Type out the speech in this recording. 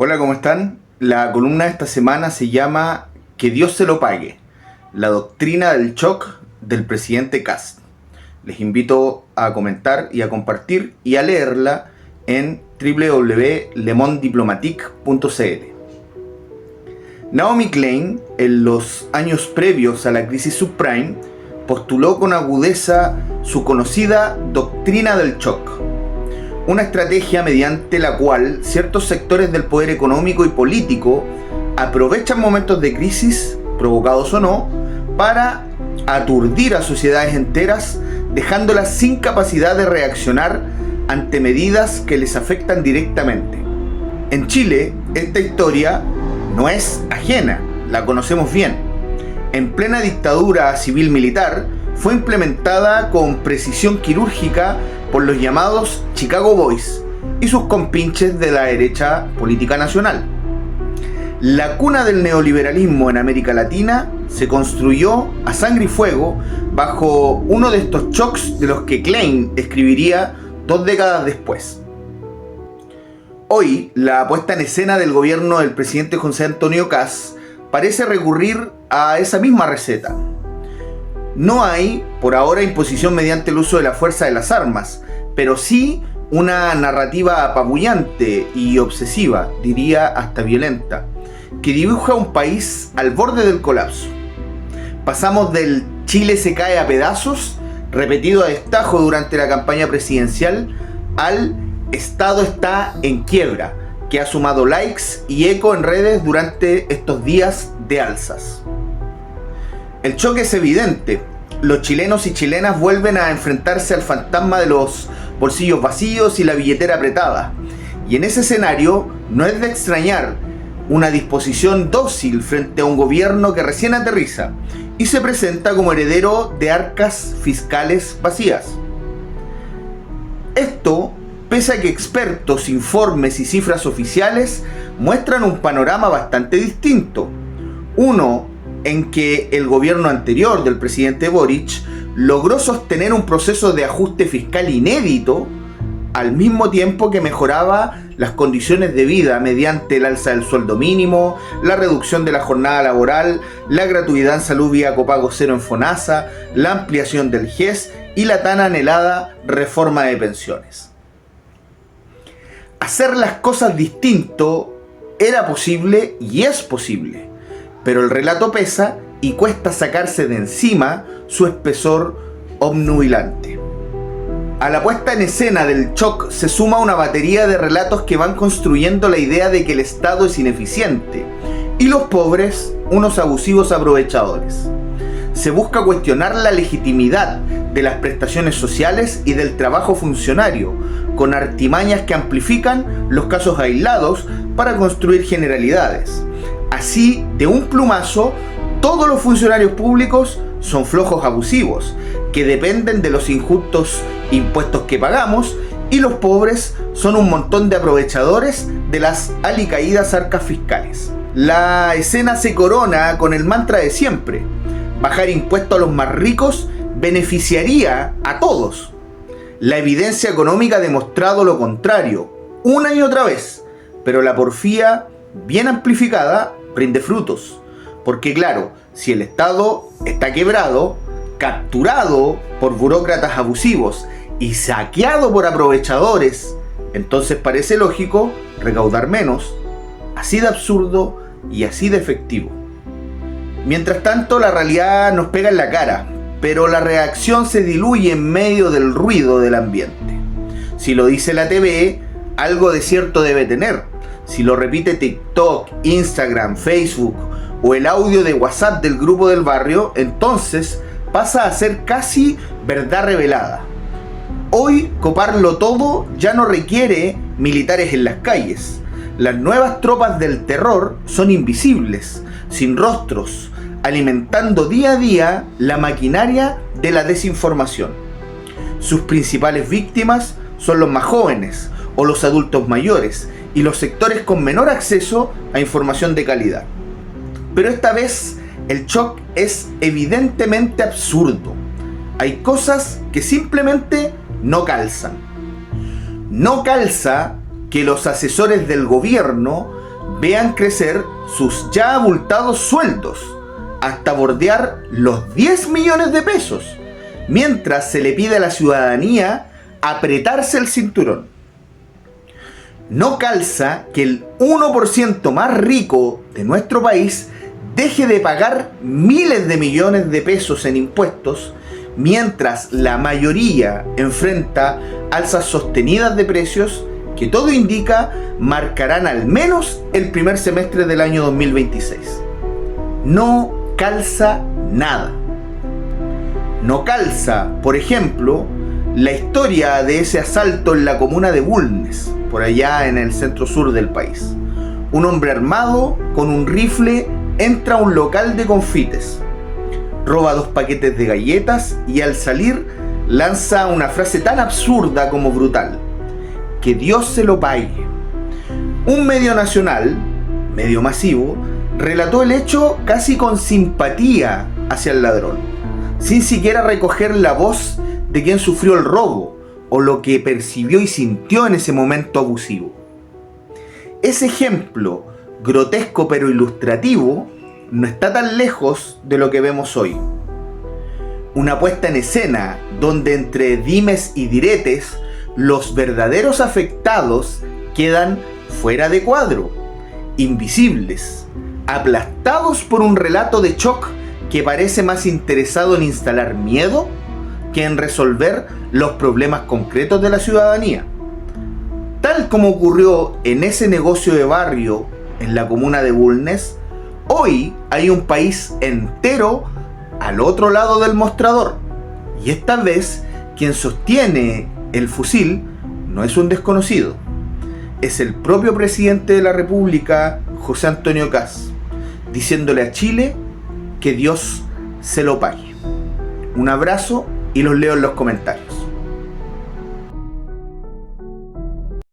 Hola, ¿cómo están? La columna de esta semana se llama Que Dios se lo pague, la doctrina del shock del presidente Kast. Les invito a comentar y a compartir y a leerla en www.lemondiplomatique.cl. Naomi Klein, en los años previos a la crisis subprime, postuló con agudeza su conocida doctrina del shock, una estrategia mediante la cual ciertos sectores del poder económico y político aprovechan momentos de crisis, provocados o no, para aturdir a sociedades enteras, dejándolas sin capacidad de reaccionar ante medidas que les afectan directamente. En Chile, esta historia no es ajena, la conocemos bien. En plena dictadura civil-militar, fue implementada con precisión quirúrgica por los llamados Chicago Boys y sus compinches de la derecha política nacional. La cuna del neoliberalismo en América Latina se construyó a sangre y fuego bajo uno de estos shocks de los que Klein escribiría 2 décadas después. Hoy, la puesta en escena del gobierno del presidente José Antonio Kast parece recurrir a esa misma receta. No hay, por ahora, imposición mediante el uso de la fuerza de las armas, pero sí una narrativa apabullante y obsesiva, diría hasta violenta, que dibuja un país al borde del colapso. Pasamos del Chile se cae a pedazos, repetido a destajo durante la campaña presidencial, al Estado está en quiebra, que ha sumado likes y eco en redes durante estos días de alzas. El choque es evidente. Los chilenos y chilenas vuelven a enfrentarse al fantasma de los bolsillos vacíos y la billetera apretada. Y en ese escenario no es de extrañar una disposición dócil frente a un gobierno que recién aterriza y se presenta como heredero de arcas fiscales vacías. Esto pese a que expertos, informes y cifras oficiales muestran un panorama bastante distinto. Uno en que el gobierno anterior del presidente Boric logró sostener un proceso de ajuste fiscal inédito al mismo tiempo que mejoraba las condiciones de vida mediante el alza del sueldo mínimo, la reducción de la jornada laboral, la gratuidad en salud vía copago cero en FONASA, la ampliación del GES y la tan anhelada reforma de pensiones. Hacer las cosas distinto era posible y es posible, pero el relato pesa y cuesta sacarse de encima su espesor obnubilante. A la puesta en escena del shock se suma una batería de relatos que van construyendo la idea de que el Estado es ineficiente y los pobres unos abusivos aprovechadores. Se busca cuestionar la legitimidad de las prestaciones sociales y del trabajo funcionario, con artimañas que amplifican los casos aislados para construir generalidades. Así, de un plumazo, todos los funcionarios públicos son flojos abusivos, que dependen de los injustos impuestos que pagamos, y los pobres son un montón de aprovechadores de las alicaídas arcas fiscales. La escena se corona con el mantra de siempre: bajar impuestos a los más ricos beneficiaría a todos. La evidencia económica ha demostrado lo contrario, una y otra vez, pero la porfía, bien amplificada, rinde frutos. Porque claro, si el Estado está quebrado, capturado por burócratas abusivos y saqueado por aprovechadores, entonces parece lógico recaudar menos, así de absurdo y así de efectivo. Mientras tanto, la realidad nos pega en la cara, pero la reacción se diluye en medio del ruido del ambiente. Si lo dice la TV, algo de cierto debe tener. Si lo repite TikTok, Instagram, Facebook o el audio de WhatsApp del grupo del barrio, entonces pasa a ser casi verdad revelada. Hoy coparlo todo ya no requiere militares en las calles. Las nuevas tropas del terror son invisibles, sin rostros, alimentando día a día la maquinaria de la desinformación. Sus principales víctimas son los más jóvenes o los adultos mayores y los sectores con menor acceso a información de calidad. Pero esta vez el shock es evidentemente absurdo. Hay cosas que simplemente no calzan. No calza que los asesores del gobierno vean crecer sus ya abultados sueldos hasta bordear los 10 millones de pesos, mientras se le pide a la ciudadanía apretarse el cinturón. No calza que el 1% más rico de nuestro país deje de pagar miles de millones de pesos en impuestos, mientras la mayoría enfrenta alzas sostenidas de precios que todo indica marcarán al menos el primer semestre del año 2026. No calza nada. No calza, por ejemplo, la historia de ese asalto en la comuna de Bulnes, por allá en el centro sur del país. Un hombre armado con un rifle entra a un local de confites, roba 2 paquetes de galletas y al salir lanza una frase tan absurda como brutal: que Dios se lo pague. Un medio nacional, medio masivo, relató el hecho casi con simpatía hacia el ladrón, sin siquiera recoger la voz de quien sufrió el robo o lo que percibió y sintió en ese momento abusivo. Ese ejemplo, grotesco pero ilustrativo, no está tan lejos de lo que vemos hoy. Una puesta en escena donde entre dimes y diretes los verdaderos afectados quedan fuera de cuadro, invisibles, aplastados por un relato de shock que parece más interesado en instalar miedo que en resolver los problemas concretos de la ciudadanía. Tal como ocurrió en ese negocio de barrio en la comuna de Bulnes, hoy hay un país entero al otro lado del mostrador, y esta vez quien sostiene el fusil no es un desconocido, es el propio presidente de la República, José Antonio Kast, diciéndole a Chile que Dios se lo pague. Un abrazo y los leo en los comentarios.